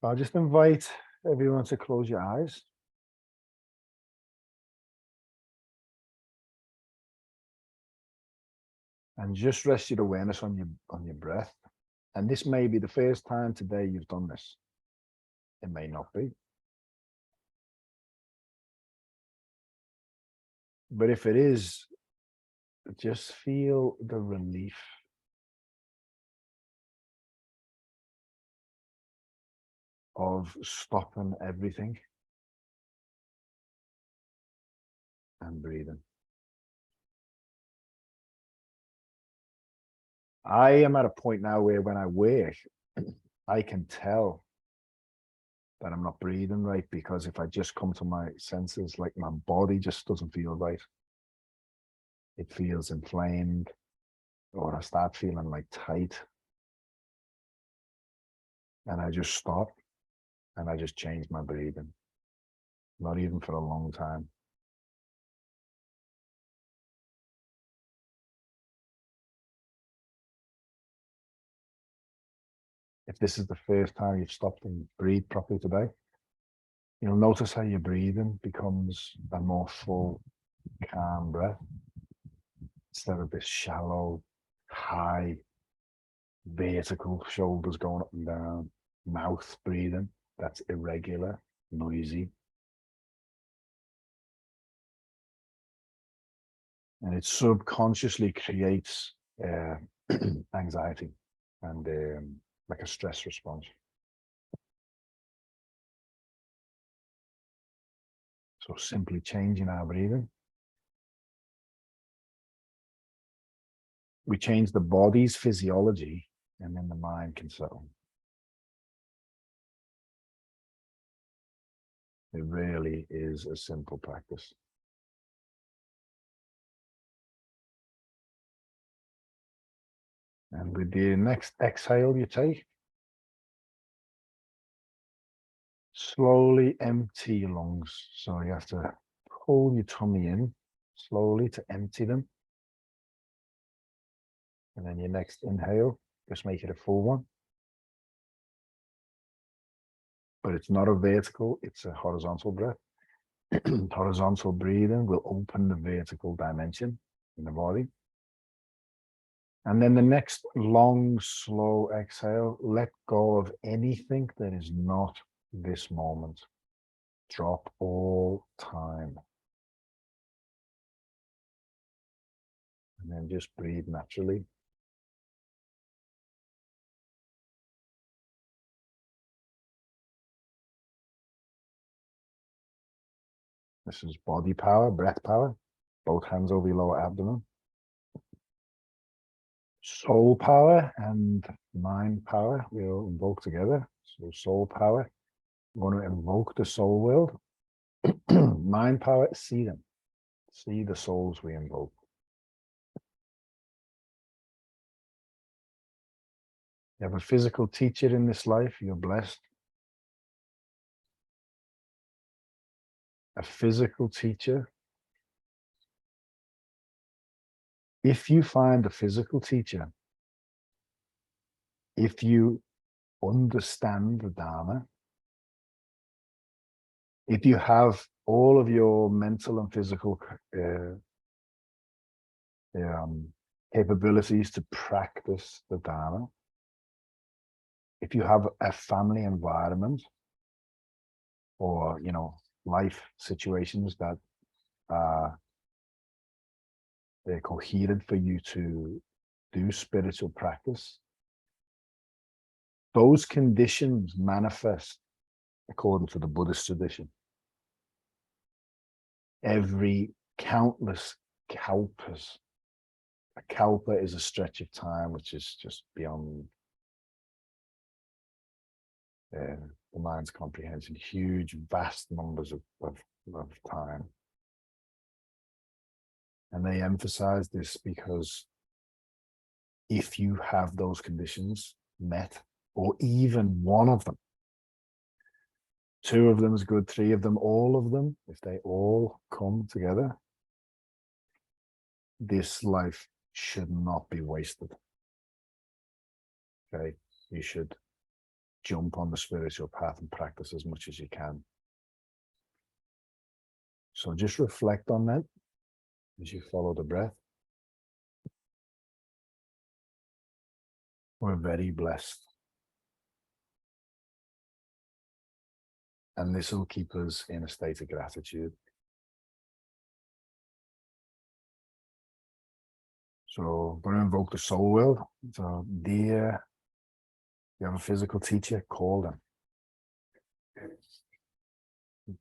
I'll just invite everyone to close your eyes and just rest your awareness on your breath. And this may be the first time today you've done this. It may not be. But if it is, just feel the relief of stopping everything and breathing. I am at a point now where when I work, I can tell that I'm not breathing right, because if I just come to my senses, like my body just doesn't feel right. It feels inflamed, or I start feeling like tight. And I just stop and I just change my breathing. Not even for a long time. If this is the first time you've stopped and breathed properly today, you'll notice how your breathing becomes a more full, calm breath instead of this shallow, high, vertical, shoulders going up and down, mouth breathing that's irregular, noisy. And it subconsciously creates anxiety and like a stress response. So simply changing our breathing. We change the body's physiology, and then the mind can settle. It really is a simple practice. And with the next exhale you take, slowly empty your lungs. So you have to pull your tummy in slowly to empty them. And then your next inhale, just make it a full one. But it's not a vertical, it's a horizontal breath. Horizontal breathing will open the vertical dimension in the body. And then the next long, slow exhale, let go of anything that is not this moment. Drop all time. And then just breathe naturally. This is body power, breath power. Both hands over your lower abdomen. Soul power and mind power will invoke together. So soul power, we want to invoke the soul world. Mind power, see them. See the souls we invoke. You have a physical teacher in this life, you're blessed. A physical teacher. If you find a physical teacher, if you understand the Dharma, if you have all of your mental and physical capabilities to practice the Dharma, if you have a family environment or, life situations that are they're coherent for you to do spiritual practice, those conditions manifest according to the Buddhist tradition. Every countless kalpas. A kalpa is a stretch of time which is just beyond the mind's comprehension. Huge, vast numbers of time. And they emphasize this because if you have those conditions met, or even one of them, two of them is good, three of them, all of them, if they all come together, this life should not be wasted. Okay, you should jump on the spiritual path and practice as much as you can. So just reflect on that as you follow the breath. We're very blessed. And this will keep us in a state of gratitude. So we're going to invoke the soul world. So dear, you have a physical teacher, call them.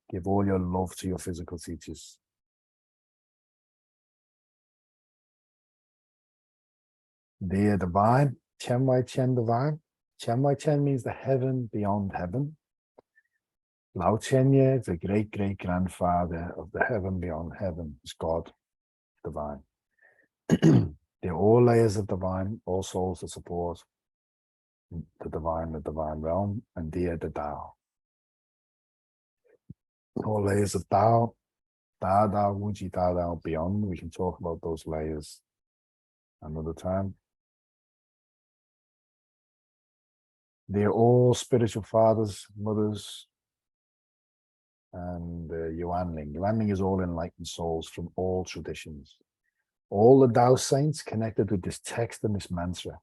Give all your love to your physical teachers. Dear divine, Chen Wai Chen divine. Chen Wai Chen means the heaven beyond heaven. Lao Chenye, the great-great-grandfather of the heaven beyond heaven, is God, divine. They're all layers of divine, all souls that support the divine realm, and dear the Tao. All layers of Tao, Dao, Wuji, Dao, beyond. We can talk about those layers another time. They're all spiritual fathers, mothers, and Yuanling. Yuanling is all enlightened souls from all traditions. All the Tao saints connected with this text and this mantra.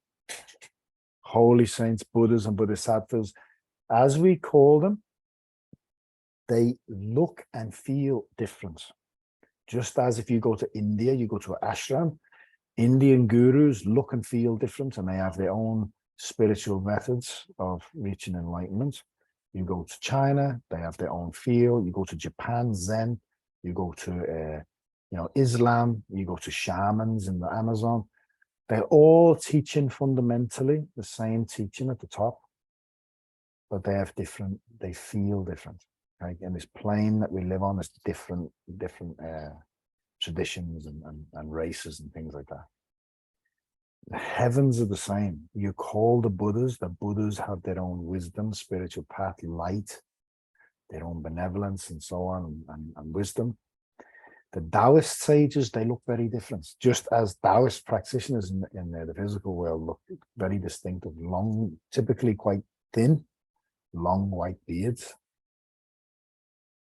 Holy saints, Buddhas and Bodhisattvas, as we call them, they look and feel different. Just as if you go to India, you go to an ashram, Indian gurus look and feel different, and they have their own spiritual methods of reaching enlightenment. You go to China, they have their own feel. You go to Japan, Zen. You go to Islam. You go to shamans in the Amazon. They're all teaching fundamentally the same teaching at the top, but they have different. They feel different. Right? And this plane that we live on is different traditions and races and things like that. The heavens are the same. You call the Buddhas have their own wisdom, spiritual path, light, their own benevolence and so on, and wisdom. The Taoist sages, they look very different. Just as Taoist practitioners in the physical world look very distinctive, long, typically quite thin, long white beards.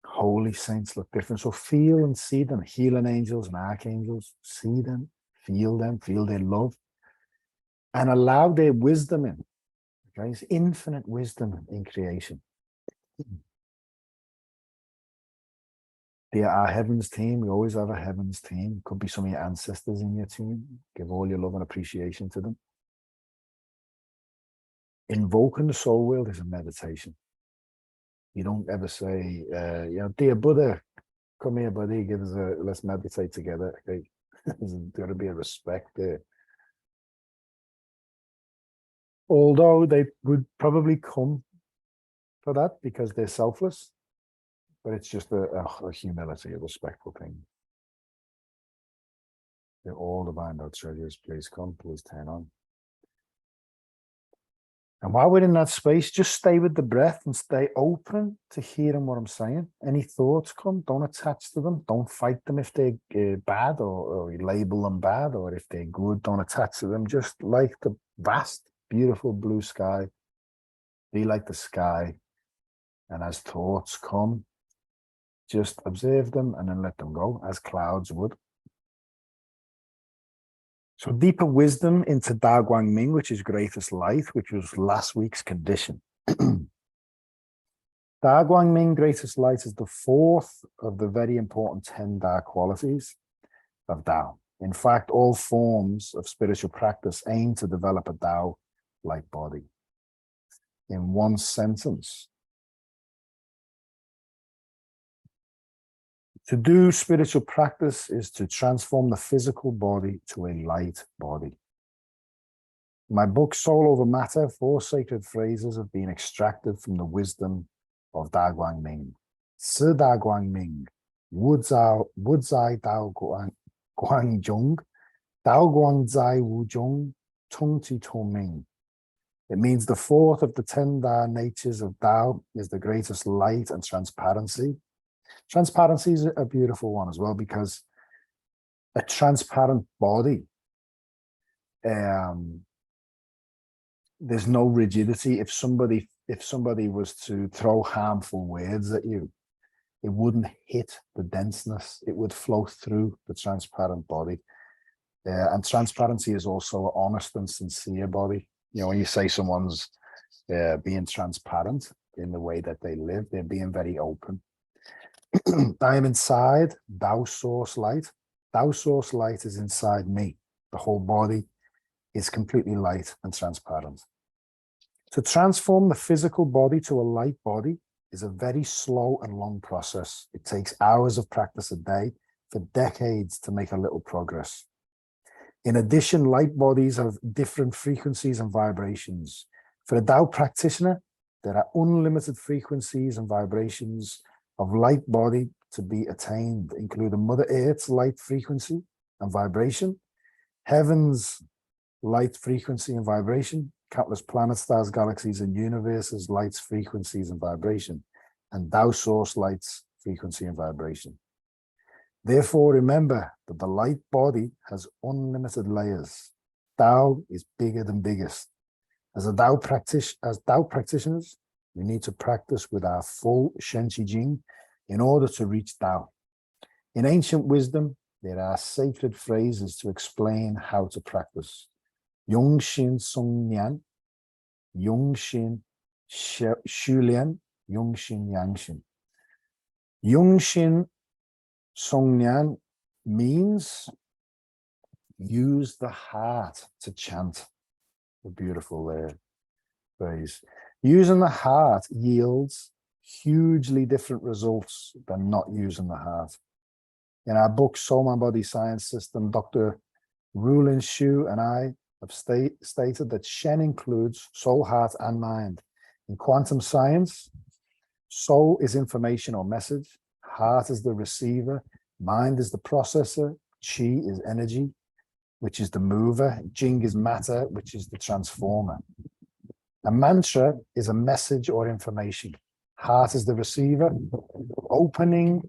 Holy saints look different. So feel and see them. Healing angels and archangels, see them, feel their love, and allow their wisdom in. Okay, it's infinite wisdom in creation. They are our heavens team. We always have a heavens team. Could be some of your ancestors in your team. Give all your love and appreciation to them. Invoking the soul world is a meditation. You don't ever say, dear Buddha, come here, buddy, let's meditate together. Okay? There's got to be a respect there. Although they would probably come for that because they're selfless, but it's just a humility, a respectful thing. They're all divine Tao treasures. Please come, please turn on. And while we're in that space, just stay with the breath and stay open to hearing what I'm saying. Any thoughts come, don't attach to them. Don't fight them if they're bad or label them bad, or if they're good, don't attach to them. Just like the vast, beautiful blue sky, be like the sky. And as thoughts come, just observe them and then let them go, as clouds would. So deeper wisdom into Da Guang Ming, which is greatest light, which was last week's condition. Da Guang Ming, greatest light, is the fourth of the very important 10 Da qualities of Tao. In fact, all forms of spiritual practice aim to develop a Tao-like body. In one sentence, to do spiritual practice is to transform the physical body to a light body. My book, Soul Over Matter, 4 sacred phrases have been extracted from the wisdom of Da Guang Ming. Si Da Guang Ming, Wu Zai Dao Guang Zhong, Dao Guang Zai Wu Zhong, Tung Ti To Ming. It means the fourth of the 10 Da natures of Tao is the greatest light and transparency. Transparency is a beautiful one as well, because a transparent body, there's no rigidity. If somebody if somebody was to throw harmful words at you, it wouldn't hit the denseness. It would flow through the transparent body. And transparency is also an honest and sincere body. You know, when you say someone's being transparent in the way that they live, they're being very open. I am inside Tao source light. Tao source light is inside me. The whole body is completely light and transparent. To transform the physical body to a light body is a very slow and long process. It takes hours of practice a day for decades to make a little progress. In addition, light bodies have different frequencies and vibrations. For a Tao practitioner, there are unlimited frequencies and vibrations of light body to be attained, including Mother Earth's light frequency and vibration, heaven's light frequency and vibration, countless planets, stars, galaxies, and universes, light's frequencies and vibration, and Tao source light's frequency and vibration. Therefore, remember that the light body has unlimited layers. Tao is bigger than biggest. As Tao practitioners, we need to practice with our full Shen Qi Jing in order to reach Tao. In ancient wisdom, there are sacred phrases to explain how to practice. Yung Xin Song Nian, Yung Xin Shu Lian, Yung Xin Yang Xin. Yung Xin Song Nian means use the heart to chant. A beautiful phrase. Using the heart yields hugely different results than not using the heart. In our book, Soul, Mind, Body, Science System, Dr. Rulin Xu and I have stated that Shen includes soul, heart, and mind. In quantum science, soul is information or message, heart is the receiver, mind is the processor, Qi is energy, which is the mover, Jing is matter, which is the transformer. A mantra is a message or information. Heart is the receiver. Opening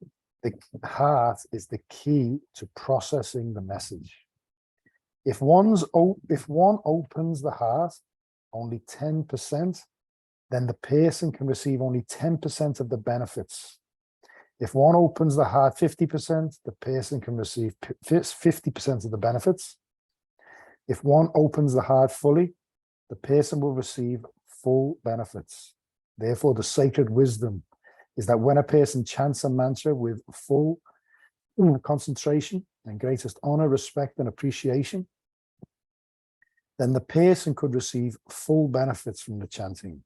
the heart is the key to processing the message. If one opens the heart only 10%, then the person can receive only 10% of the benefits. If one opens the heart 50%, the person can receive 50% of the benefits. If one opens the heart fully, the person will receive full benefits. Therefore, the sacred wisdom is that when a person chants a mantra with full concentration and greatest honor, respect, and appreciation, then the person could receive full benefits from the chanting.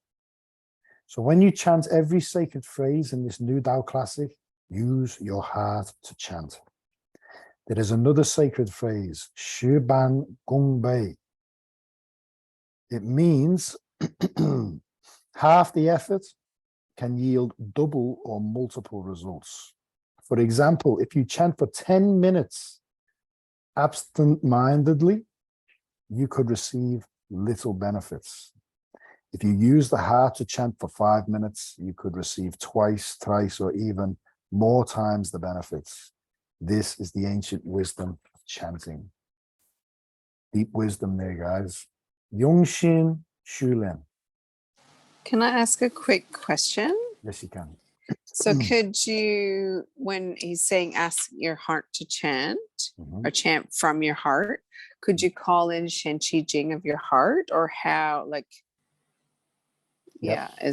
So when you chant every sacred phrase in this new Tao classic, use your heart to chant. There is another sacred phrase, Shi Ban Gong Bei. It means half the effort can yield double or multiple results. For example, if you chant for 10 minutes absent-mindedly, you could receive little benefits. If you use the heart to chant for 5 minutes, you could receive twice, thrice, or even more times the benefits. This is the ancient wisdom of chanting. Deep wisdom there, guys. Yung Xin Shu Lian. Can I ask a quick question? Yes, you can. So could you, when he's saying ask your heart to chant or chant from your heart, could you call in Shen Qi Jing of your heart, or how, like, Yep. yeah,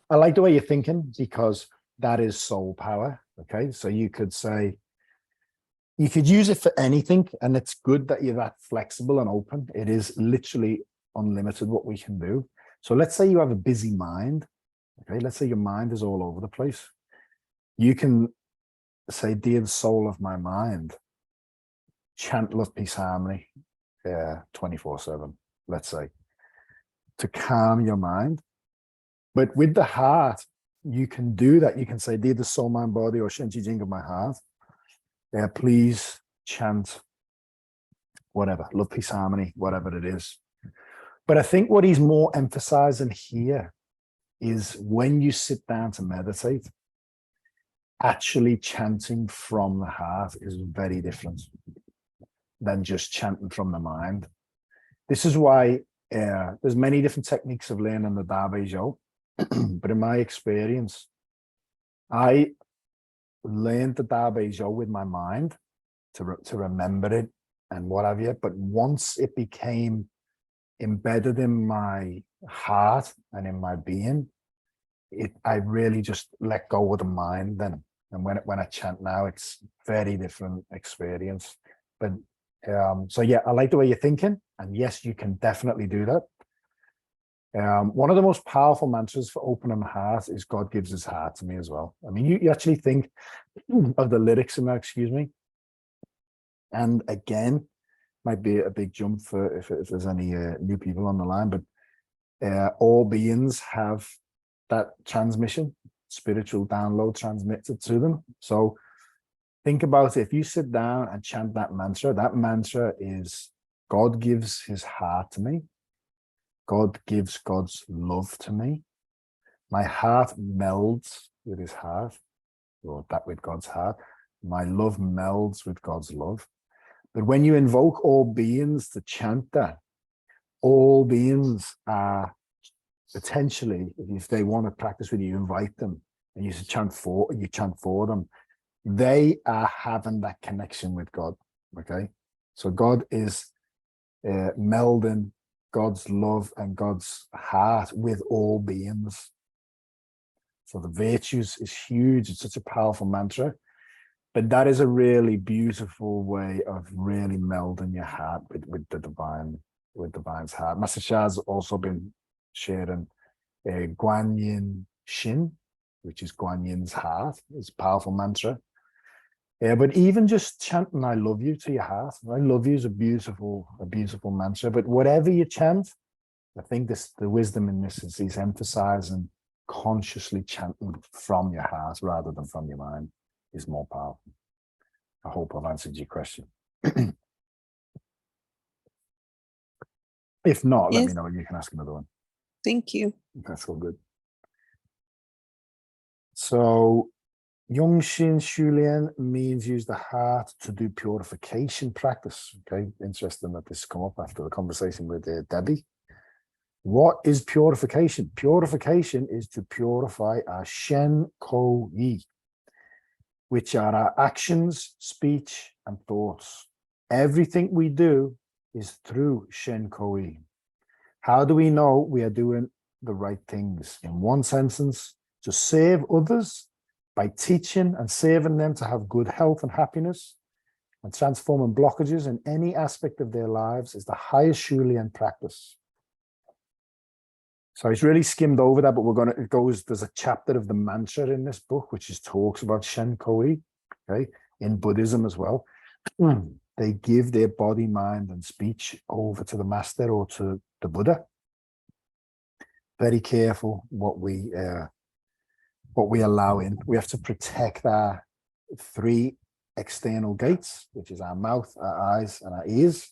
I like the way you're thinking, because that is soul power. Okay, so you could say, you could use it for anything, and it's good that you're that flexible and open. It is literally unlimited what we can do. So let's say you have a busy mind. Okay, let's say your mind is all over the place. You can say, dear soul of my mind, chant love, peace, harmony 24/7, let's say, to calm your mind. But with the heart, you can do that. You can say, dear the soul, mind, body, or Shen Qi Jing of my heart, please chant whatever, love, peace, harmony, whatever it is. But I think what he's more emphasizing here is when you sit down to meditate, actually chanting from the heart is very different than just chanting from the mind. This is why there's many different techniques of learning the Da Bei Zhou. But in my experience, I learned the Da Bei Zhou with my mind to remember it and what have you. But once it became embedded in my heart and in my being, I really just let go of the mind then. And when I chant now, it's very different experience. But so yeah, I like the way you're thinking, and yes, you can definitely do that. One of the most powerful mantras for opening the heart is God gives his heart to me as well. I mean, you actually think of the lyrics in that, excuse me. And again, might be a big jump for if there's any new people on the line, but all beings have that transmission, spiritual download transmitted to them. So think about it. If you sit down and chant that mantra is God gives his heart to me. God gives God's love to me. My heart melds with his heart, or that with God's heart. My love melds with God's love. But when you invoke all beings to chant that, all beings are potentially, if they want to practice with you, invite them and you chant for them. They are having that connection with God. Okay, so God is melding God's love and God's heart with all beings. So the virtues is huge. It's such a powerful mantra, but that is a really beautiful way of really melding your heart with the divine, with divine's heart. Master Shah's also been sharing Guan Yin Shin, which is Guan Yin's heart. It's a powerful mantra. But even just chanting "I love you" to your heart, "I love you" is a beautiful mantra. But whatever you chant, I think the wisdom in this is he's emphasizing consciously chanting from your heart rather than from your mind is more powerful. I hope I've answered your question. If not, let me know. You can ask another one. Thank you. That's all good. So Yongxin Shulian means use the heart to do purification practice. Okay, interesting that this come up after the conversation with Debbie. What is purification? Purification is to purify our Shen Ko Yi, which are our actions, speech, and thoughts. Everything we do is through Shen Ko Yi. How do we know we are doing the right things? In one sentence, to serve others by teaching and saving them to have good health and happiness, and transforming blockages in any aspect of their lives is the highest Shulian practice. So he's really skimmed over that, but there's a chapter of the mantra in this book, which talks about Shen Ko Yi, okay, in Buddhism as well. They give their body, mind, and speech over to the master or to the Buddha. Very careful what we allow in. We have to protect our 3 external gates, which is our mouth, our eyes, and our ears.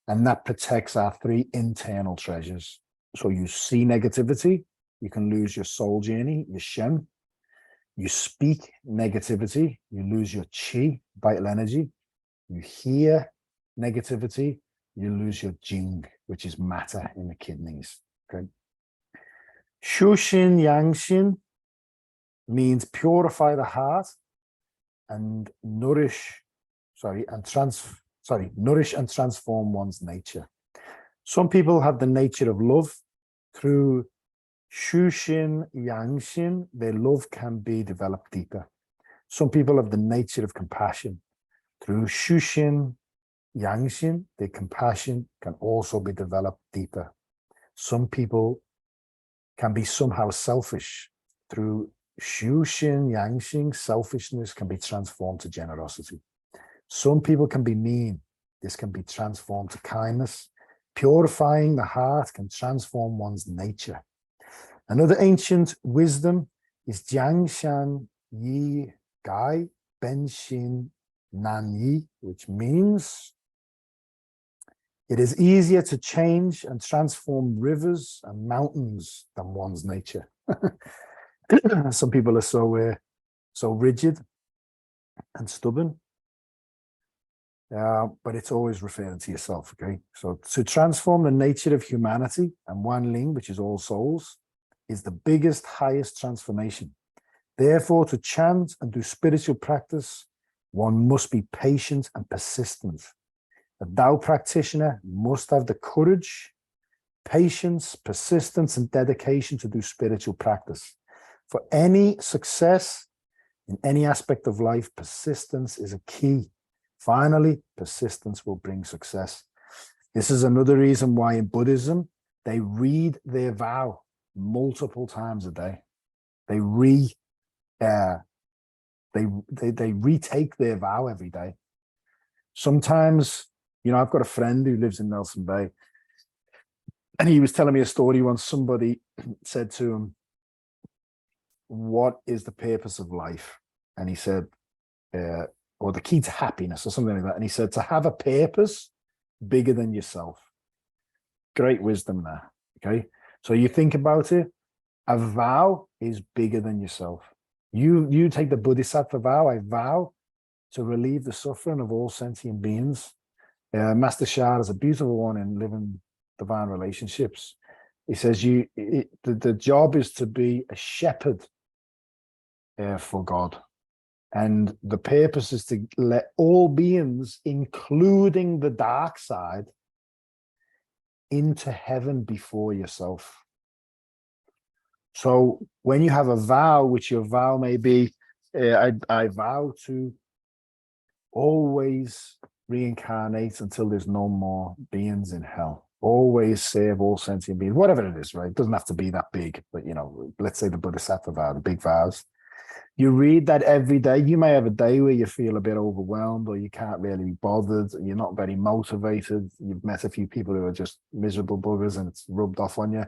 And that protects our 3 internal treasures. So you see negativity, you can lose your soul journey, your Shen. You speak negativity, you lose your Qi, vital energy. You hear negativity, you lose your Jing, which is matter in the kidneys. Okay. Shushin Yangshin means purify the heart and nourish and transform one's nature. Some people have the nature of love. Through Shushin Yangshin, their love can be developed deeper. Some people have the nature of compassion. Through Shushin Yangshin, their compassion can also be developed deeper. Some people can be somehow selfish. Through Shushin Yangshin, selfishness can be transformed to generosity. Some people can be mean. This can be transformed to kindness. Purifying the heart can transform one's nature. Another ancient wisdom is Jiangshan Yi Gai Benshin Nan Yi, which means it is easier to change and transform rivers and mountains than one's nature. Some people are so rigid and stubborn. But it's always referring to yourself, okay? So to transform the nature of humanity and Wan Ling, which is all souls, is the biggest, highest transformation. Therefore, to chant and do spiritual practice, one must be patient and persistent. A Tao practitioner must have the courage, patience, persistence, and dedication to do spiritual practice. For any success in any aspect of life, persistence is a key. Finally, persistence will bring success. This is another reason why in Buddhism, they read their vow multiple times a day. They retake their vow every day. Sometimes, you know, I've got a friend who lives in Nelson Bay, and he was telling me a story once. Somebody said to him, what is the purpose of life? And he said, or the key to happiness or something like that. And he said, to have a purpose bigger than yourself. Great wisdom there. Okay. So you think about it, a vow is bigger than yourself. You take the Bodhisattva vow, I vow to relieve the suffering of all sentient beings. Master Shah is a beautiful one in living divine relationships. He says the job is to be a shepherd for God. And the purpose is to let all beings, including the dark side, into heaven before yourself. So when you have a vow, which your vow may be, I vow to always reincarnate until there's no more beings in hell. Always serve all sentient beings, whatever it is, right? It doesn't have to be that big, but you know, let's say the Bodhisattva vow, the big vows. You read that every day. You may have a day where you feel a bit overwhelmed or you can't really be bothered. You're not very motivated. You've met a few people who are just miserable buggers and it's rubbed off on you.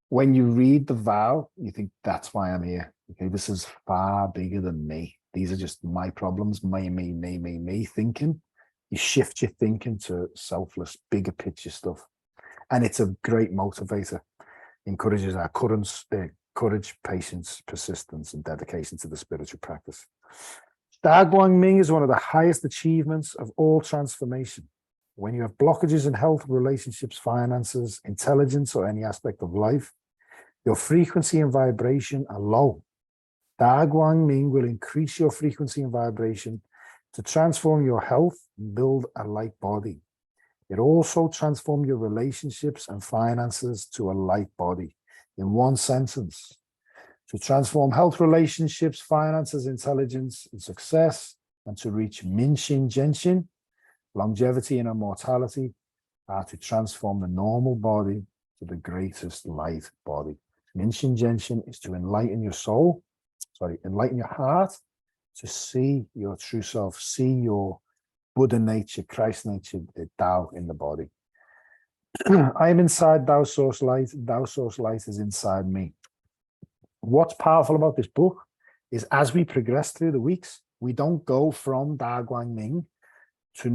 When you read the vow, you think, that's why I'm here. Okay, this is far bigger than me. These are just my problems, me thinking. You shift your thinking to selfless, bigger picture stuff. And it's a great motivator. Encourages our courage, patience, persistence, and dedication to the spiritual practice. Da Guang Ming is one of the highest achievements of all transformation. When you have blockages in health, relationships, finances, intelligence, or any aspect of life, your frequency and vibration are low. Da Guang Ming will increase your frequency and vibration to transform your health and build a light body. It also transforms your relationships and finances to a light body. In one sentence, to transform health, relationships, finances, intelligence, and success, and to reach Minxin Genshin, longevity and immortality, are to transform the normal body to the greatest light body. Minxin Genshin is to enlighten your soul, enlighten your heart, to see your true self, see your Buddha nature, Christ nature, the Tao in the body. I am inside Tao Source Light. Tao Source Light is inside me. What's powerful about this book is as we progress through the weeks, we don't go from Da Guang Ming to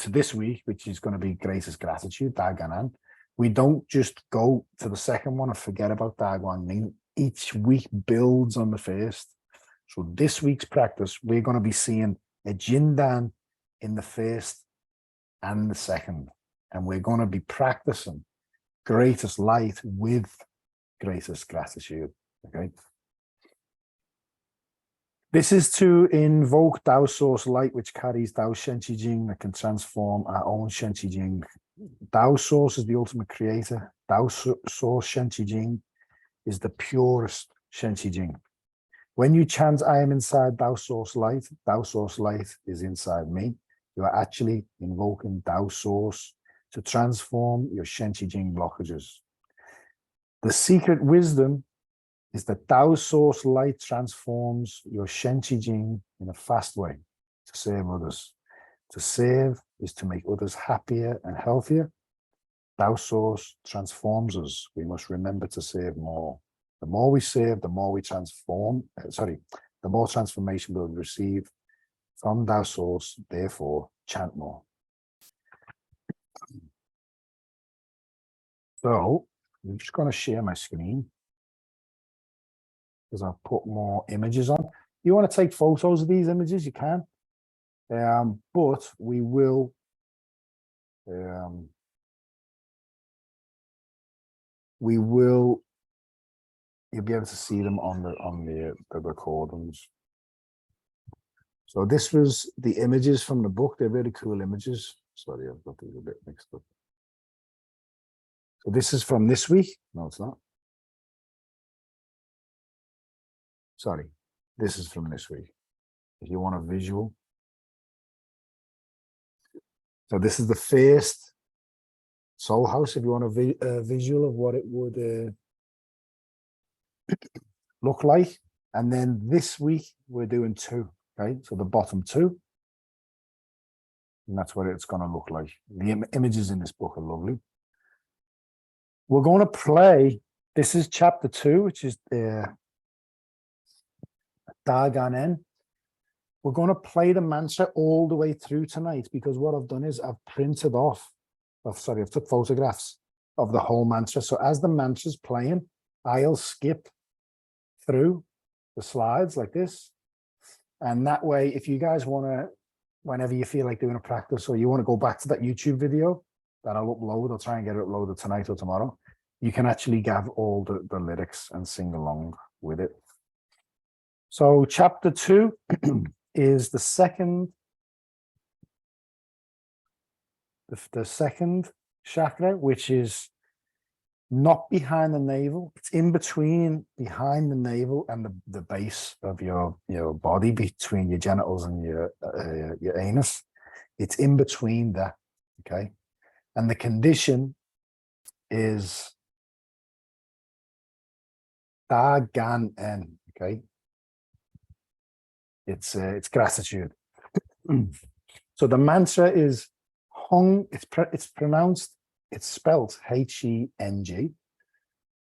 this week, which is going to be greatest gratitude, Da Ganan. We don't just go to the second one and forget about Da Guang Ming. Each week builds on the first. So this week's practice, we're going to be seeing a Jindan in the first and the second. And we're going to be practicing greatest light with greatest gratitude. Okay. This is to invoke Tao Source Light, which carries Tao Shen Qi Jing that can transform our own Shen Qi Jing. Tao Source is the ultimate creator. Tao Source Shen Qi Jing is the purest Shen Qi Jing. When you chant, I am inside Tao Source Light is inside me. You are actually invoking Tao Source to transform your Shen Qi Jing blockages. The secret wisdom is that Tao Source Light transforms your Shen Qi Jing in a fast way to serve others. To serve is to make others happier and healthier. Tao Source transforms us. We must remember to serve more. The more we serve, the more we transform. The more transformation we'll receive from Tao Source. Therefore, chant more. So I'm just going to share my screen because I've put more images on. You want to take photos of these images, you can. But we will you'll be able to see them on the recordings. So this was the images from the book. They're really cool images. Sorry, I've got these a bit mixed up. So this is from this week. No, it's not. Sorry, this is from this week. If you want a visual. So this is the first Soul House. If you want a visual of what it would look like. And then this week we're doing 2. Okay, so the bottom 2. And that's what it's going to look like. The images in this book are lovely. We're going to play, this is chapter 2, which is Daganen. We're going to play the mantra all the way through tonight, because what I've done is I've printed off, I've took photographs of the whole mantra. So as the mantra's playing, I'll skip through the slides like this. And that way, if you guys want to, whenever you feel like doing a practice or you want to go back to that YouTube video that I'll upload, I'll try and get it uploaded tonight or tomorrow, you can actually have all the lyrics and sing along with it. So chapter 2 is the second chakra, which is not behind the navel. It's in between behind the navel and the base of your body, between your genitals and your anus. It's in between that, okay? And the condition is Daganen, okay? It's gratitude. So the mantra is Hung. It's spelled H-E-N-G,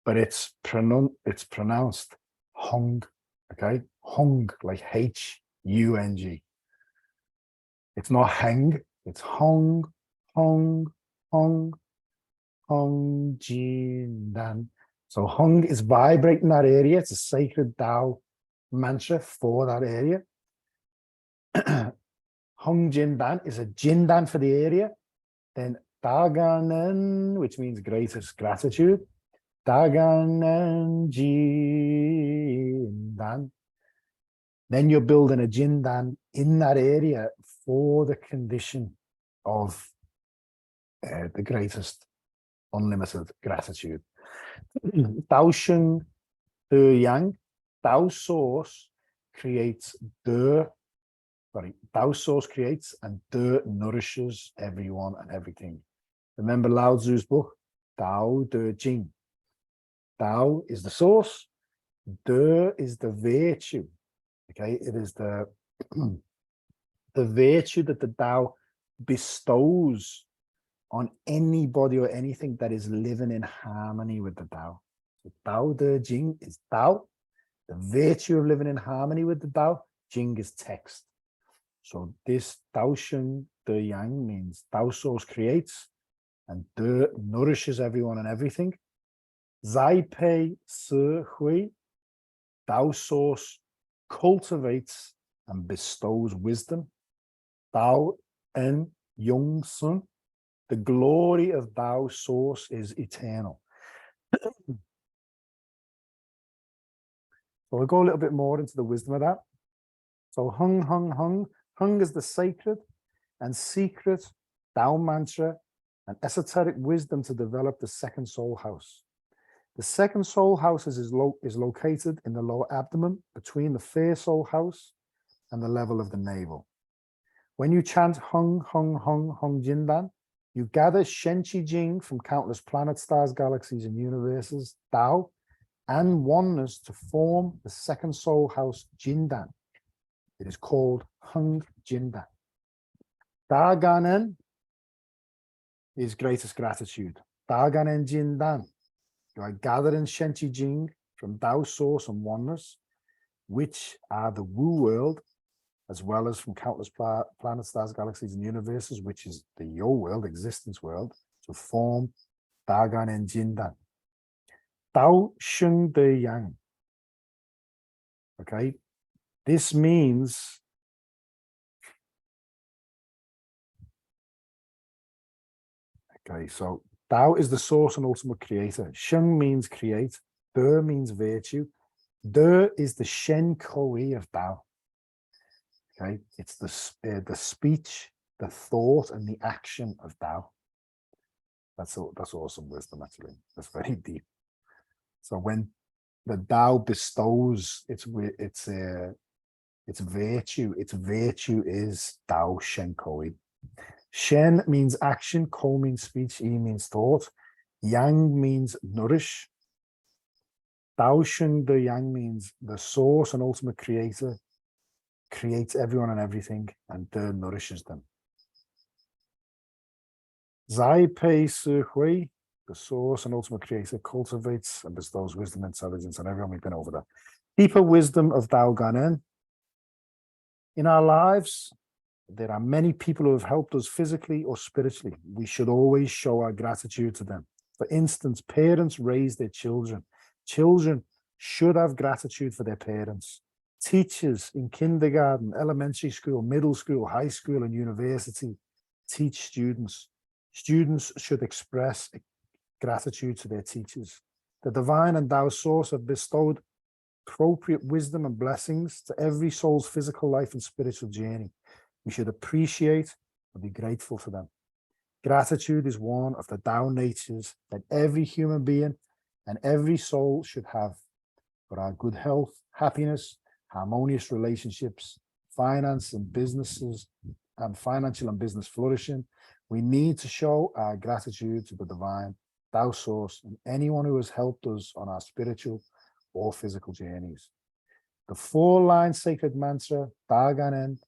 but it's pronounced Hung, okay? Hung, like H-U-N-G. It's not hang, it's Hung, Hung, Hung, Hung Jin Dan. So Hung is vibrating that area. It's a sacred Tao mantra for that area. Hung Jin Dan is a Jin Dan for the area. Then Daganen, which means greatest gratitude. Daganen Jin Dan. Then you're building a Jin Dan in that area for the condition of the greatest unlimited gratitude. Tao Sheng De Yang, Tao source creates Tao source creates and De nourishes everyone and everything. Remember Lao Tzu's book, Tao De Jing. Tao is the source, De is the virtue. Okay, it is the virtue that the Tao bestows on anybody or anything that is living in harmony with the Tao. So Tao De Jing is Tao, the virtue of living in harmony with the Tao. Jing is text. So this Tao Sheng De Yang means Tao source creates and De nourishes everyone and everything. Zai Pei Se Hui, Tao source cultivates and bestows wisdom. Tao En Yung Sun, the glory of Tao source is eternal. So we'll go a little bit more into the wisdom of that. So Hung, Hung, Hung. Hung is the sacred and secret Tao mantra and esoteric wisdom to develop the second soul house. The second soul house is located in the lower abdomen between the first soul house and the level of the navel. When you chant Hung, Hung, Hung, Hung Jindan, you gather Shen Qi Jing from countless planets, stars, galaxies, and universes, Tao, and oneness to form the second soul house, Jindan. It is called Hung Jindan. Daganen is greatest gratitude. Daganen Jindan. You are gathering Shen Qi Jing from Tao source and oneness, which are the Wu world, as well as from countless planets, stars, galaxies, and universes, which is the Yo world, existence world, to form Daganen Jindan. Tao Sheng De Yang. Okay, this means so Tao is the source and ultimate creator. Sheng means create, De means virtue. De is the Shen Koi of Tao. Okay, it's the speech, the thought, and the action of Tao. That's awesome wisdom, actually. That's very deep. So when the Tao bestows its virtue is Tao Shen Koi. Shen means action, Ko means speech, Yi means thought, Yang means nourish. Tao Shen De Yang means the source and ultimate creator creates everyone and everything, and De nourishes them. Zai Pei Si Hui, the source and ultimate creator, cultivates and bestows wisdom and intelligence on everyone. We've been over that. Deeper wisdom of Tao Ganen. In our lives, there are many people who have helped us physically or spiritually. We should always show our gratitude to them. For instance, parents raise their children. Children should have gratitude for their parents. Teachers in kindergarten, elementary school, middle school, high school, and university teach students. Students should express gratitude to their teachers. The divine and Tao source have bestowed appropriate wisdom and blessings to every soul's physical life and spiritual journey. We should appreciate and be grateful for them. Gratitude is one of the Tao natures that every human being and every soul should have for our good health, happiness, harmonious relationships, finance and businesses, and financial and business flourishing. We need to show our gratitude to the divine Tao source and anyone who has helped us on our spiritual or physical journeys. The 4-line sacred mantra, Da Ganen,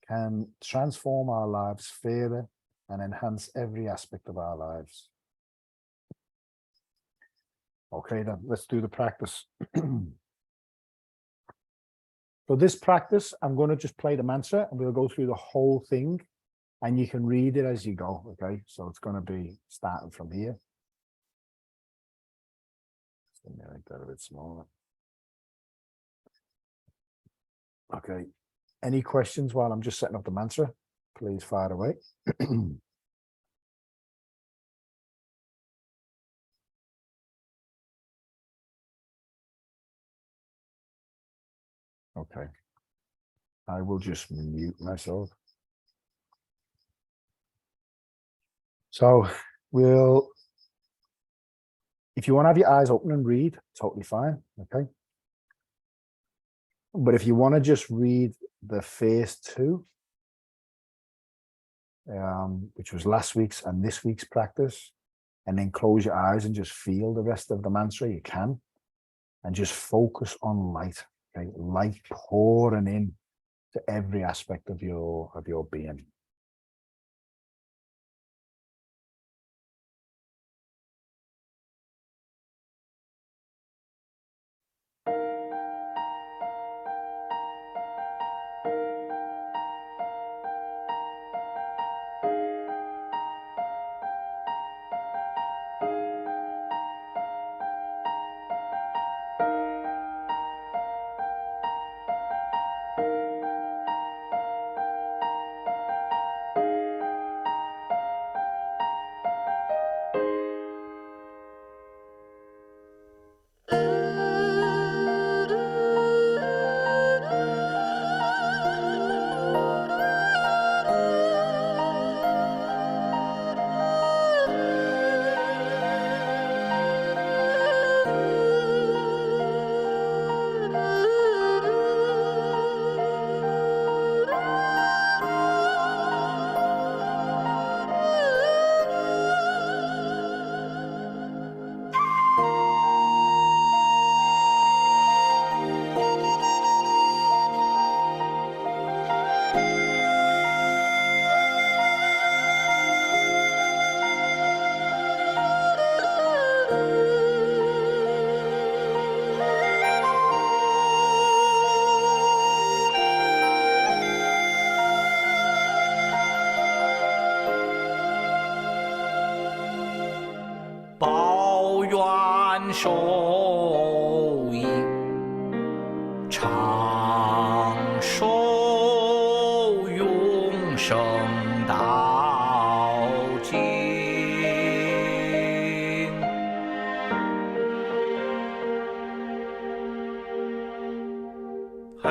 can transform our lives further and enhance every aspect of our lives. Okay, then let's do the practice. For this practice, I'm going to just play the mantra and we'll go through the whole thing and you can read it as you go. Okay, so it's going to be starting from here. Let me make that a bit smaller. Okay, any questions while I'm just setting up the mantra? Please fire away. Okay, I will just mute myself. So if you want to have your eyes open and read, totally fine, okay? But if you want to just read the first 2, which was last week's and this week's practice, and then close your eyes and just feel the rest of the mantra, you can, and just focus on light. Okay, light pouring in to every aspect of your being.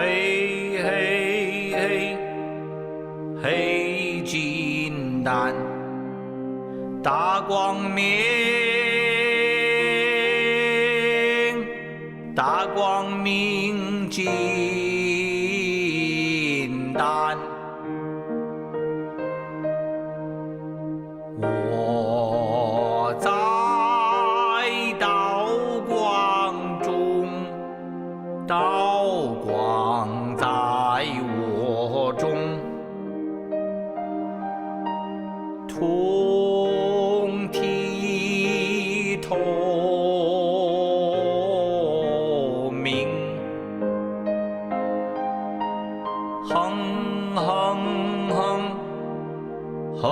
嘿嘿嘿，黑金丹，大光明，大光明金丹。我在道光中，道光在我中，通体透明，哼哼哼，哼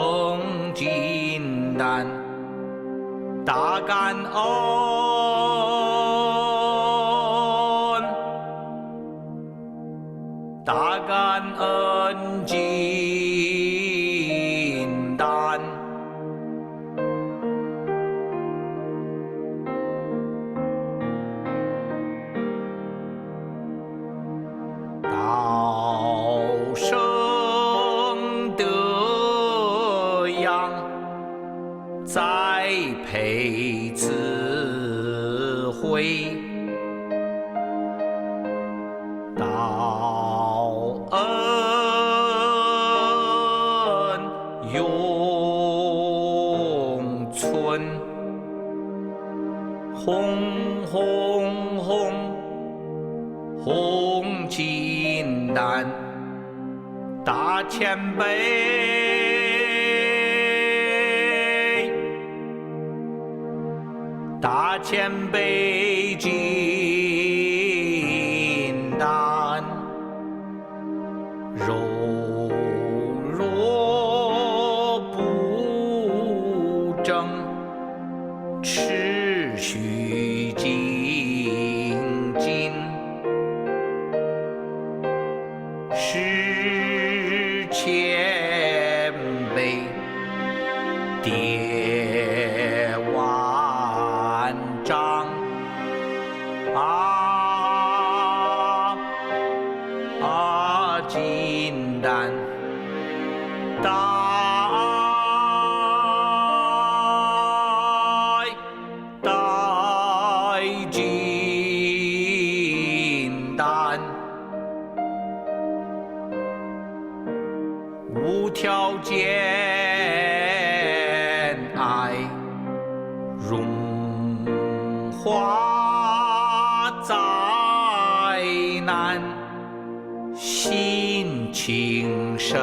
金丹，大感恩，大感恩金丹。道生德养，栽培智慧，道恩永存，轰轰轰，红金丹，大谦卑，大谦卑金丹，柔弱不争，持续精进，是谦卑，叠万丈，金丹，大金丹，无条件爱，融化灾难，心情生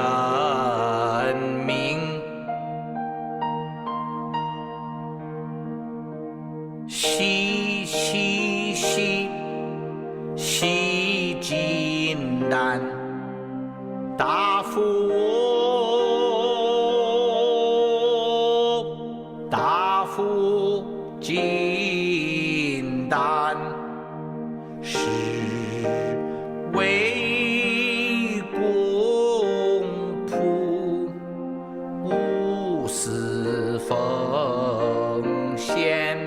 命，喜喜喜，喜金丹，大福大福金丹，是为公仆，无私奉献，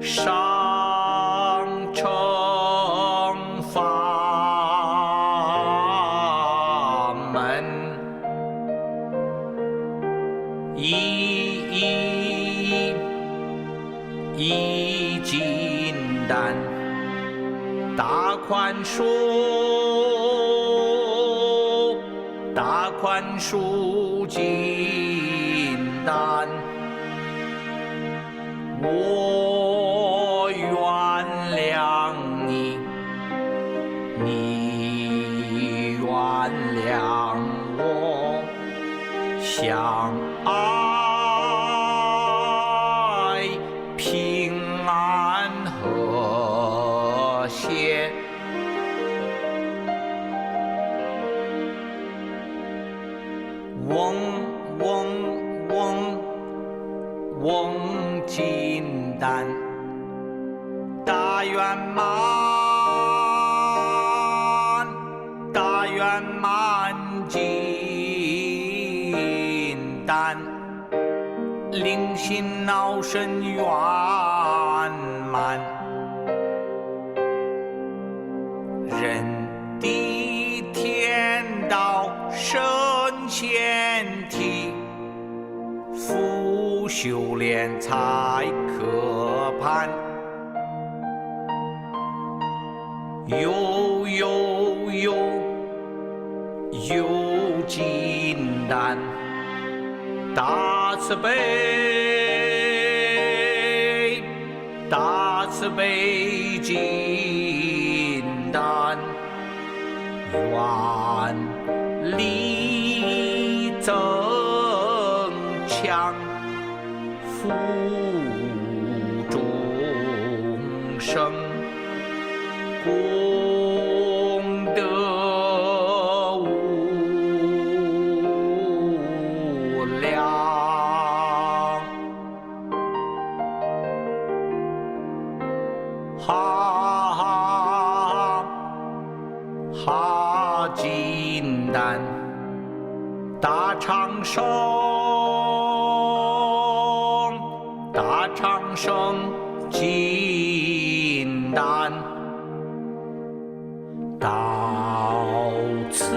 上乘法门，一金丹，大宽恕，大宽恕金丹，我原谅你，你原谅我，相爱平安和谐。嗡嗡嗡嗡金丹，大圆满，大圆满金丹，灵心脑身圆满，有修炼才可攀。有金丹，大慈悲，大慈悲金丹，愿力增强，福众生。功德无量，哈金丹，大长生，大长生金丹。到此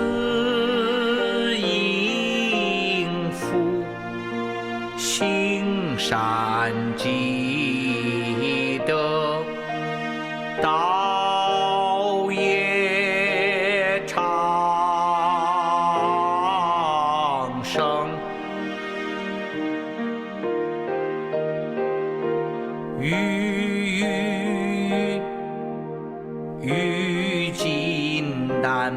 应付，行善积德，道业长生。玉金丹，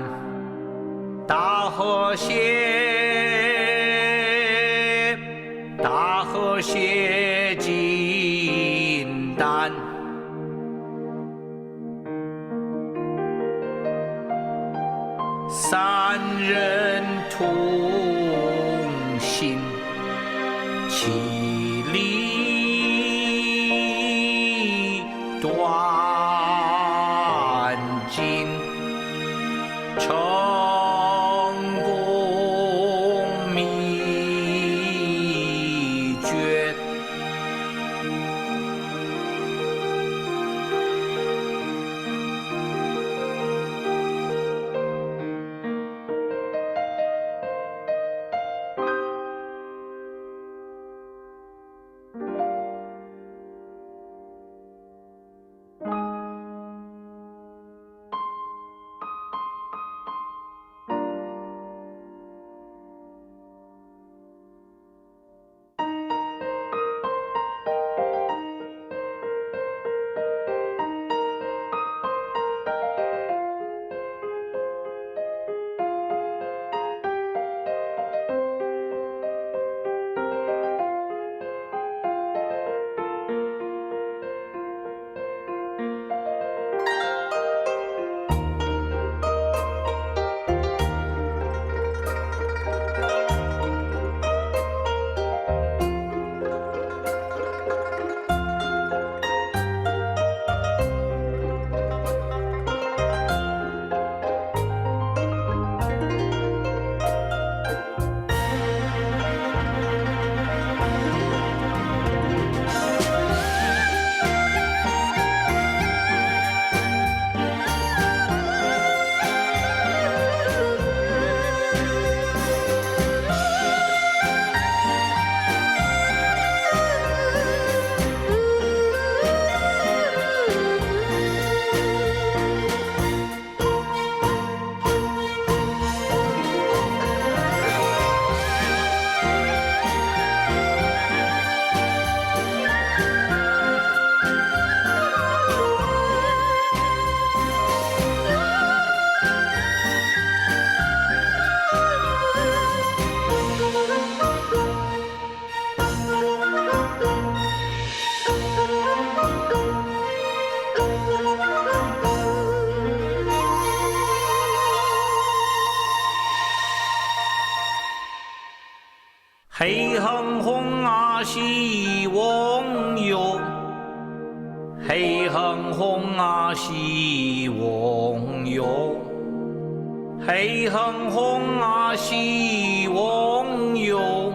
大和谐，大和谐金丹。三人同心，其利断尽，成功秘诀。黑哼红啊西翁哟，黑哼红啊西翁哟，黑哼红啊西翁哟，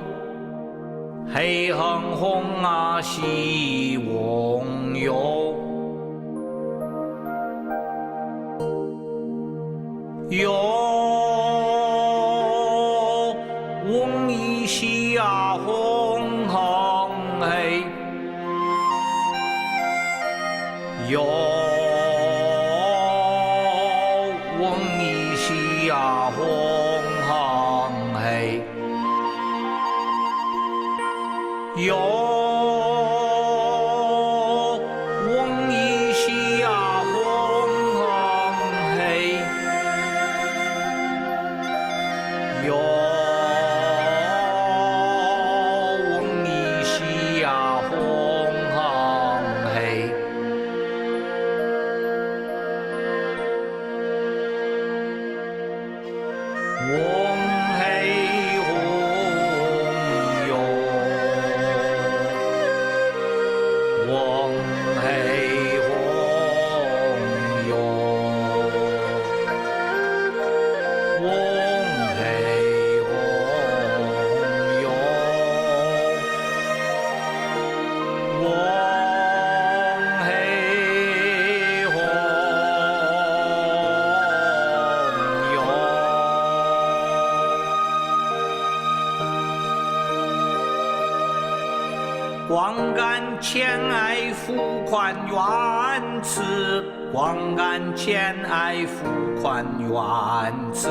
黑哼红啊西翁哟，哟。翁一西呀红哼嗡一西呀吽嘿，哟嗡一西呀吽嘿，嗡嘿吽哟，嗡嘿吽哟，嗡嘿吽哟，嗡嘿吽哟。光感前爱福宽愿慈，光感前爱福宽愿慈，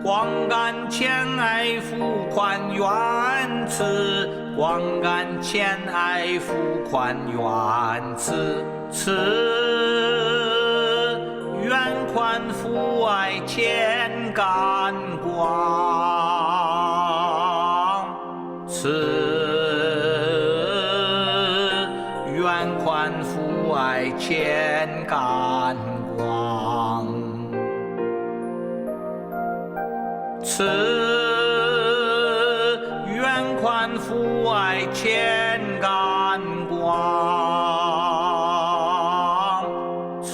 光感前爱福宽愿慈，光感前爱福宽愿慈，慈愿宽福爱前感光，慈愿宽福爱前感光，慈愿宽福爱前感光，慈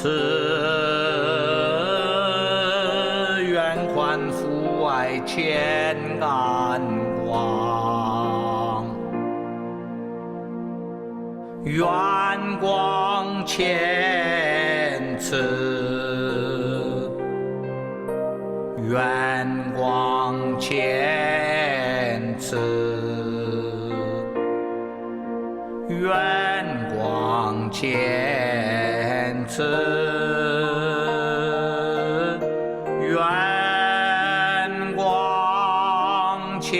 愿宽福爱前感光。愿光前慈，愿光前慈，愿光前慈，愿光前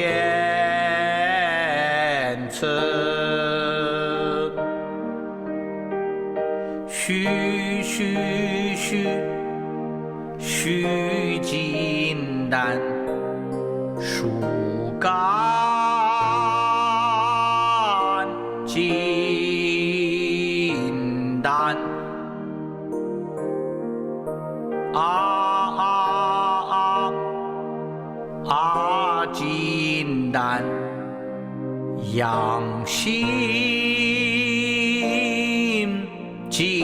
慈。须须须，须金丹，树干金丹，金丹，养心金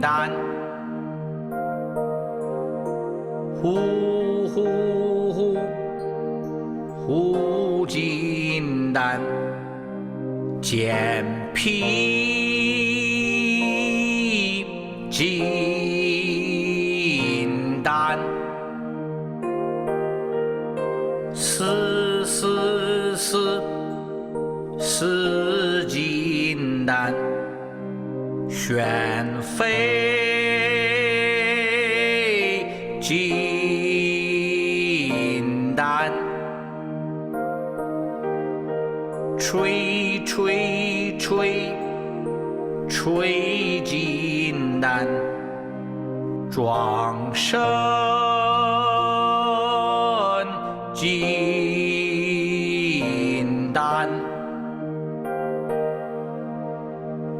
丹，呼呼呼，呼金丹，健脾金丹，思思思，思金丹，旋飞金丹，吹吹吹，吹金丹，壮声金丹，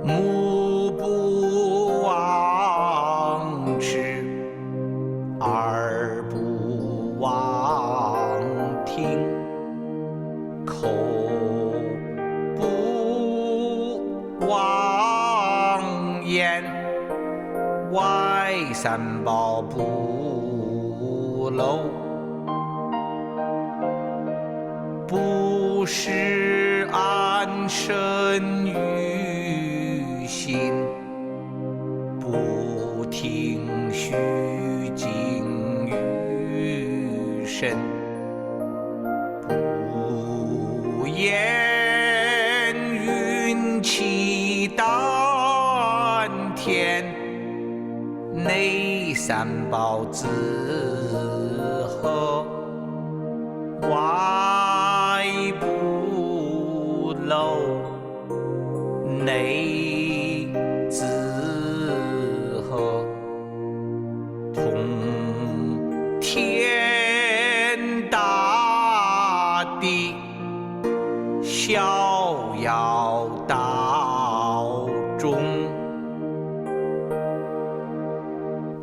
目不忘视，耳不忘听，口不忘言，外三宝不漏，不是安身于心，不听虚静于身，不言运气丹田，内三宝自合，外不楼，内自和，通天大地，逍遥道中，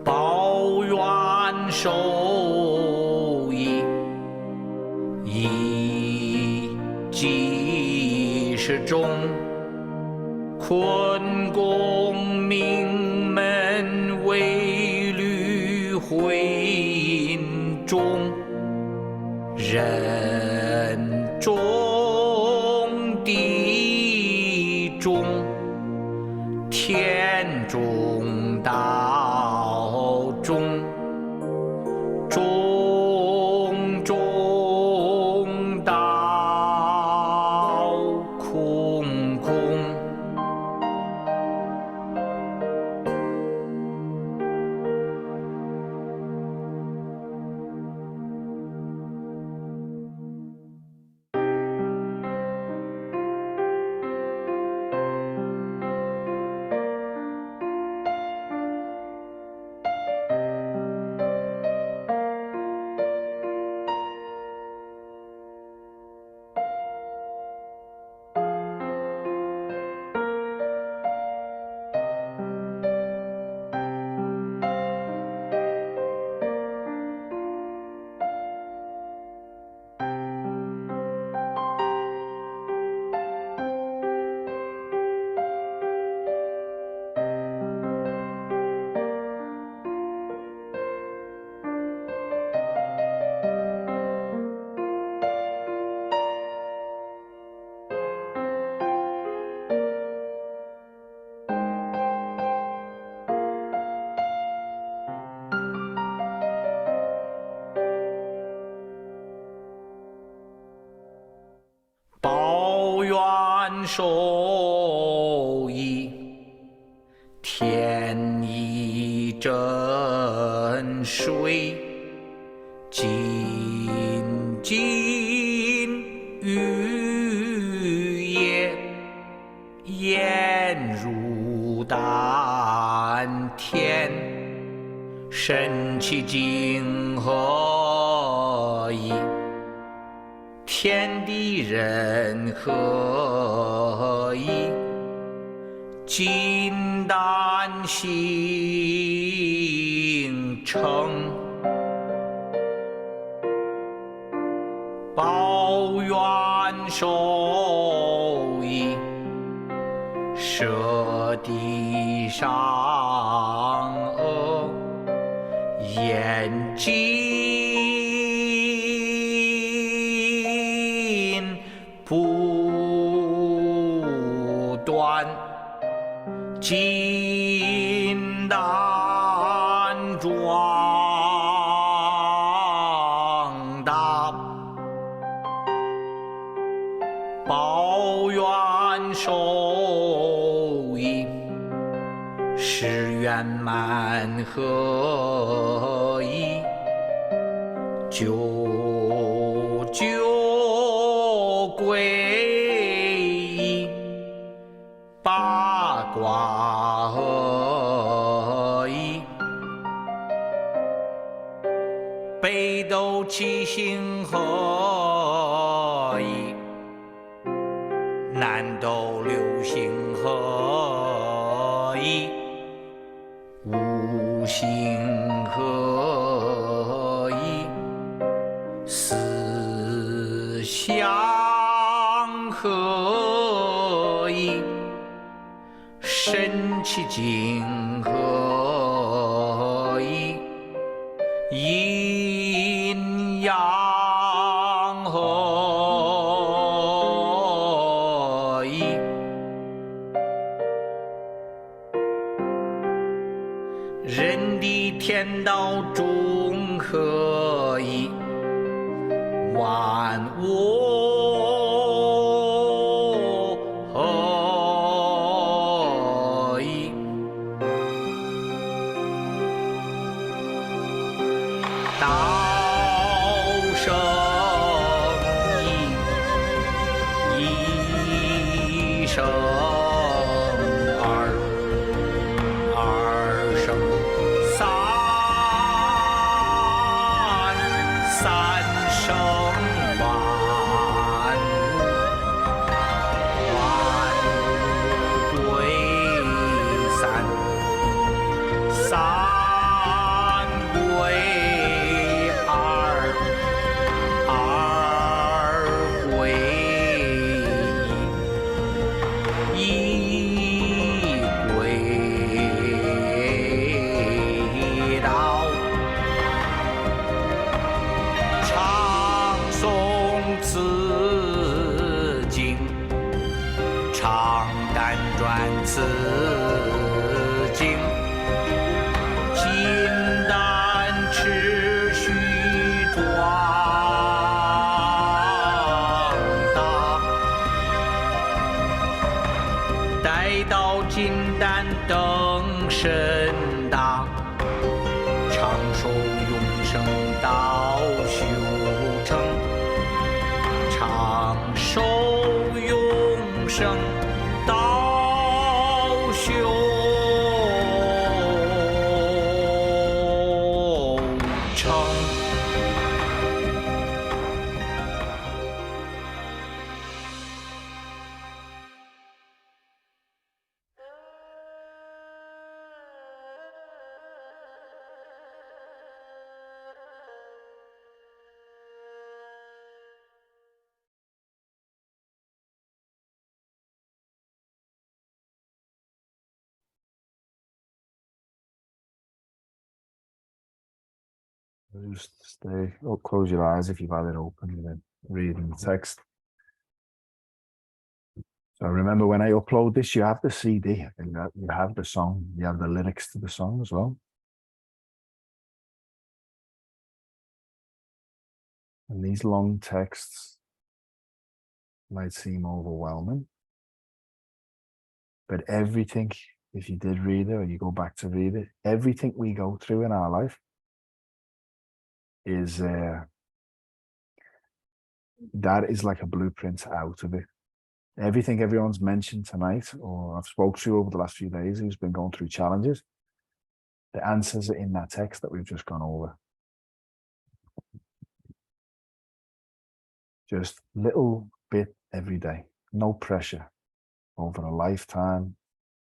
报怨受益，以济世中，坤功名门为履会中，人中地中，天中道中，中中道空空。报怨受益，天意震水，金金玉液，咽入丹田，神气精合一。天地人合一，金丹形成，报怨受益，舍地上阿，眼睛不断，金丹壮大，报怨受益，是圆满合一，九九归一，八卦合一，北斗七星合一，南斗六星合一，五行合一，四象合一，神气精合一，阴阳合一，人地天道中合一，万物合一，道生一，一声二，二声三，三声万，万归三，三归二，二归一，一归道。唱诵此经，唱单转此经，金丹持续壮大，待到金丹登神大，长寿永生到修成，长寿永生到修成。Just stay, or close your eyes if you've had it open and then reading the text. So remember, when I upload this, you have the CD and you have the song, you have the lyrics to the song as well. And these long texts might seem overwhelming, but everything, if you did read it or you go back to read it, everything we go through in our life is that is like a blueprint out of it. Everything everyone's mentioned tonight, or I've spoke to over the last few days, who's been going through challenges, the answers are in that text that we've just gone over. Just little bit every day, no pressure. Over a lifetime,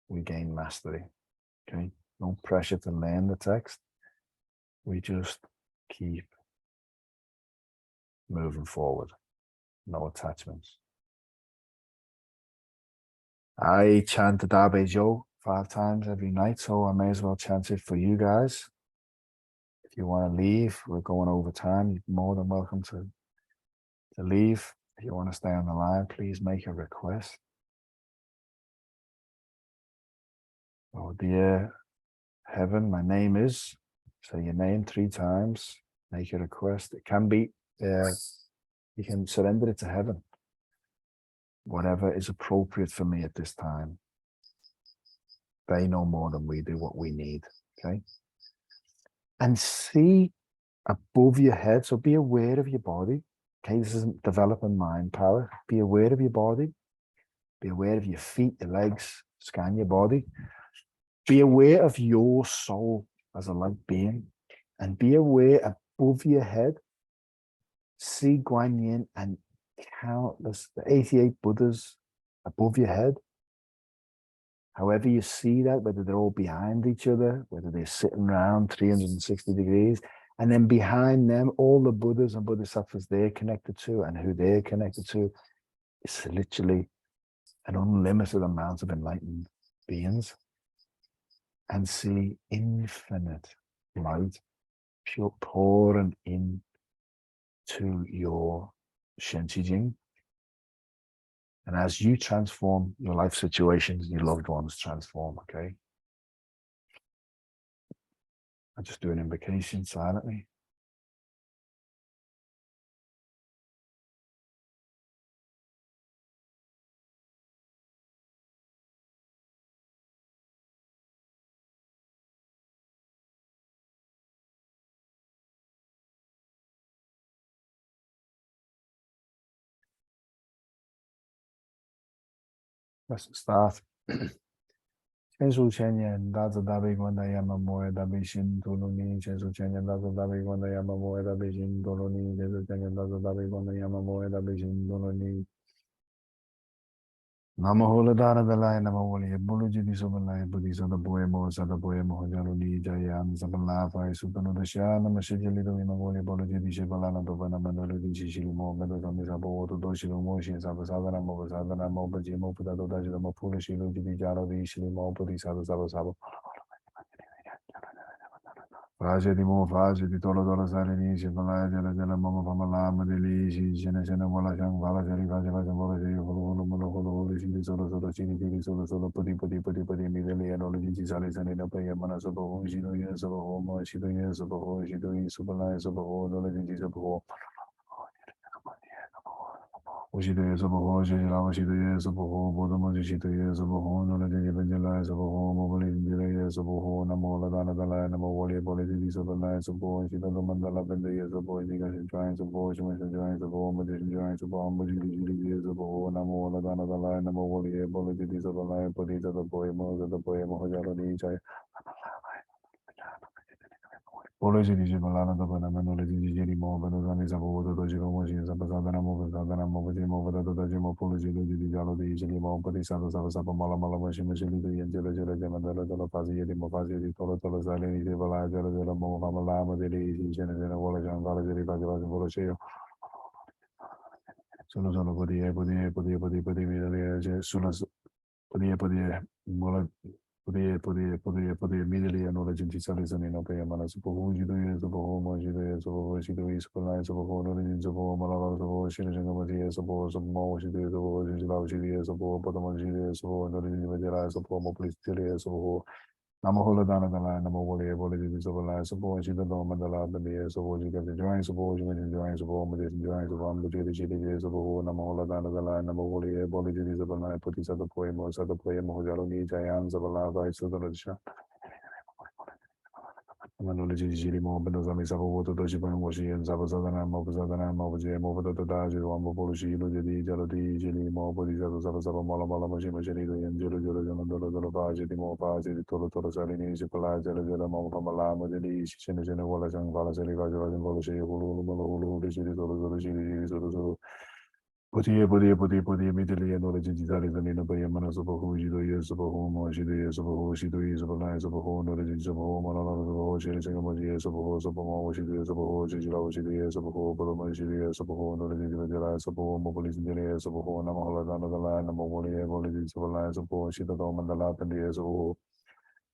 we gain mastery. Okay, no pressure to learn the text. We just keep moving forward, no attachments. I chant the Da Bei Jiu 5 times every night, so I may as well chant it for you guys. If you want to leave, we're going over time. You're more than welcome to leave. If you want to stay on the line, please make a request. Oh, dear heaven, my name is, say your name 3 times, make a request. It can be, you can surrender it to heaven. Whatever is appropriate for me at this time. They know more than we do what we need, okay? And see above your head, so be aware of your body, okay? This isn't developing mind power. Be aware of your body. Be aware of your feet, your legs, scan your body. Be aware of your soul as a light being, and be aware above your head. See Guan Yin and countless, the 88 Buddhas above your head. However you see that, whether they're all behind each other, whether they're sitting around 360 degrees, and then behind them, all the Buddhas and Bodhisattvas they're connected to and who they're connected to, it's literally an unlimited amount of enlightened beings. And see infinite light pure pouring into your Shen Qi Jing. And as you transform your life situations, your loved ones transform, okay? I just do an invocation silently. Let's start. 千数千年，大慈大悲观世音摩耶大悲心陀罗尼。千数千年，大慈大悲观世音摩耶大悲心陀罗尼。千数千年，大慈大悲观世音摩耶大悲心陀罗尼。Namo Holadana Dalai Namo Wali Bulu Jidi Sobalai Budi Sada Poemo Sada Poemo Jaluni Jayan Sabalafa Sutano Dasha Namashijali Mangoli Bolo Jidi Shibalana Dovana Mandolo di Shilimo Medozami Sabo Doshilo Moshi Sabasadana Mobasadana Mobaji Moputa Dajamo Pulishilo Jidi Jalo di Shilimo Pudi Sada Sabo Fase di mo fase di tolo tolo sare ni si pala jala jala mama pama la madeli si jena jena wala jang wala jari fase fase wala jari holo holo holo holo si di solo solo si di solo solo pati mi deli ano li si sale sane na pa yamana so bo si do ye so bo mo si do ye so bo si do ye so pala so bo no le di so bo Ushide Soboho, Shirawa Shide Soboho, Bodamo Shide Soboho, Nolaji Benjala Soboho, Mobili Jire Soboho, Namola Dana Dala, Namo Wali Politi Sobola, Sobo, Shida Mandala Bende Sobo, Jigas Giants of Bosch, Giants of Home, Giants of Bomb, Jiri Soboho, Namola Dana Dala, Namo Wali Politi Sobola, Potita the Poemo, the Poemo Hojalo Chai. Polosi dice Malana dopo la mano le digeri muovono da mesa vuoto da giro moji sapata na muovo da na muovo di muovo da giro polosi di giallo di giri muovo di sato sapo mala mala moji moji di angelo gelo di mandala della fase di mo fase di tolo sale di vala gelo della muovo mala ma di gene della vola giangala di fase fase polosi sono podi mi sulla mola podia immediately acknowledge and decide on no pay mana so po ji do ye so po mo ji do ye so po ji do ye so po so po no ni so po mala so po shi ne ma ji so po so mo ji do ye so po ji la ji do ye so po po mo ji do ye so po no ni ma ji la so po mo please ji ye so po Namo Holadana Dala Namo Wali Ability so la so po ji do mandala the ye so po ji ga join so po ji join so po mo ji join so po mo ji so po Namo Holadana Dala Namo Wali Ability so la poti sa do poemo mo jalo ni jayan so la vai so do sha Manology Gilimo, Benozami Savo, Doshipan Washi, and Savazana, Mopazana, Mobaji, Movadaji, Wambology, Ludi, Jalodi, Gilimo, Bodhisattva, Savasava, Malamala, Mashimashini, and Jolo Jolo Vaji, Mopazi, Tolo Salini, Zipala, Jala, Mopamala, Madeli, Shinajana, Wallace, and Valasari, Vajan, Volashi, Hulu, Poti immediately acknowledge Zizari Zanina by Yamana Sopo, Jido Yesopo, Moshide Sopo, Shido Yesopo, Sopo, knowledge Sopo, Malala, Shiramaji Sopo, Sopo, Shido Sopo, Jila, Shidi Sopo, Bodoma Shidi Sopo, knowledge Sopo, Mopolis Dele Sopo, Namahala, Dana, Namoli, Volaji Sopo, Sopo, Shida Mandala, and the Sopo.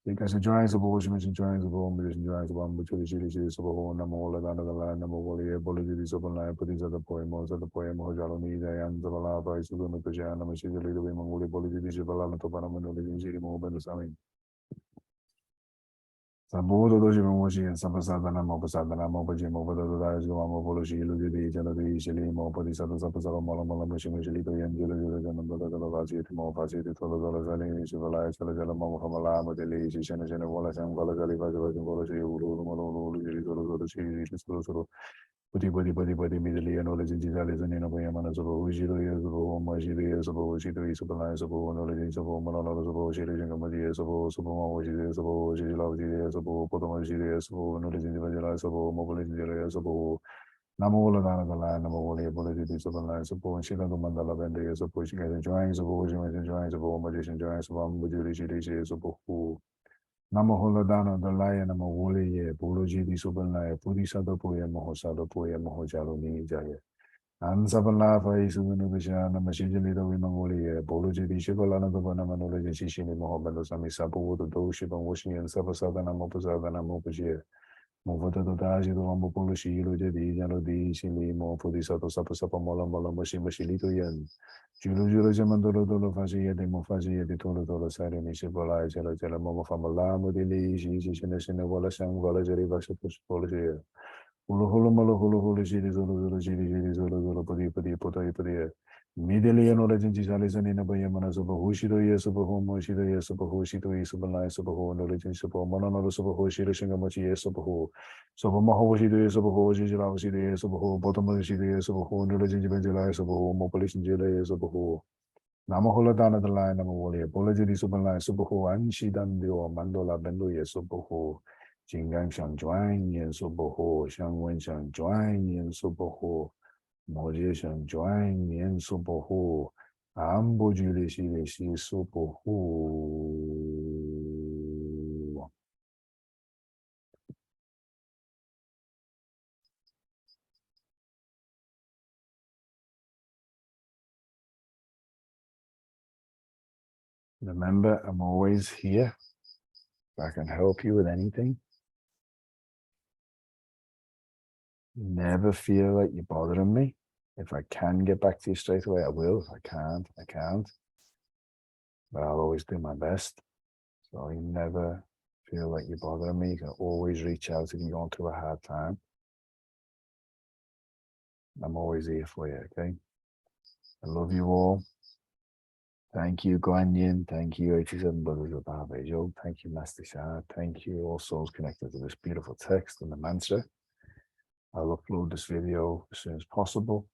Because the giants of ocean, giants of home, giants of one, which is of a home, Namola, Dana, Namo, Abilities of a line, but these are the poems of the poem of Jaloni, and the Lava, Sudan, Pajana, Machine, the women, Abilities of a Lama, Topanama, and the Sami. Sabuto doji moji and Sapasadana, Mopasadana, Mopajim, over the Dias, Gomology, Ludi, Janadi, Shili, Mopadi, Sapasala, Molamala, Machine, and Jilly, more facility, Tolazali, Civilized, Mohamala, Madeli, Shanajana, Wallace, and Valazali, Vazavology, Ulu, Putty, immediately knowledge in Gizalis and Innovayamas of Ujiro years of home, Majiri years of Ojito is supplies of knowledge of Malalas of Oshiri and Madias of Sumo, Ojis of Ojila, years of Potomaji years of knowledge in the Vajalas of Mobilis years of Namola Dana the land of Wally abilities of the lines of Shila Mandala and the years of pushing the joints of Ojimas and joints of Magician joints of Mujiri years of who. Namo Holadana, the lion of Woli, Pology, the Subana, Pudisado Poya, Mohosado Poya, Mohojalo Ninjaya. And Sabalafa is the Nuvishan, Machine, the women Woli, Pology, the Shivalana, the Vanamanology, Shishin, Mohammed, Sami Sapo, the Doship and washing and Sabasadana, Mopasadana, Mopaje. Movata the Daji, the Wambo Polishi, the Yellow di Shili, Mo Pudisato Sapasapa Mola Machimashilito Yen. Julu Jamandolo Dolo Fazia, the Mofazia, the Tolo Sari, Mishipola, Jella Momo Famala, Modili, Shishin, Wallasan, Valajari Vasapus Policy. Hulu, Zulu, Podi, Immediately acknowledging Gizalis and Inabayamanas of Hushido, yes, of a home, Moshida, yes, of a Hushito, is of a nice of a home, knowledge of Manana, of a Hoshi, Shingamachi, yes, of a hole. So Mahoshi, yes, of a Hoshi, Jilasi, yes, of a hole, bottom of the yes, of a home, knowledge in Evangelize of a home, Mopolis in Jela, yes, of a hole. Namahola dana the line of Wally, Bolajidi Superline, Superho, and Shidandio, Mandola Benduye, Superho, Jingang Shang Juan, Yen Superho, Shang Wen Shang Juan, Yen Superho, Moji Shang Juan, Yen Superho, Ambo Julie Shi Superho. Remember, I'm always here. If I can help you with anything. Never feel like you're bothering me. If I can get back to you straight away, I will. If I can't, I can't. But I'll always do my best. So you never feel like you're bothering me. You can always reach out if you're going through a hard time. I'm always here for you, okay? I love you all. Thank you, Guan Yin. Thank you, 87 Brothers of Barbajo. Thank you, Master Shah. Thank you, all souls connected to this beautiful text and the mantra. I'll upload this video as soon as possible.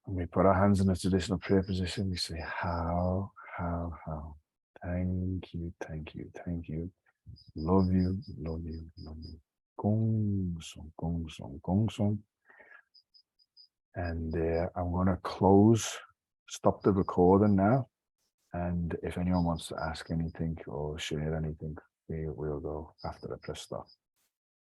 And we put our hands in a traditional prayer position. We say, how. Thank you, thank you, thank you. Love you, love you, love you. Gong song, gong song, gong song. And I'm going to stop the recording now. And if anyone wants to ask anything or share anything, we'll go after I press stop.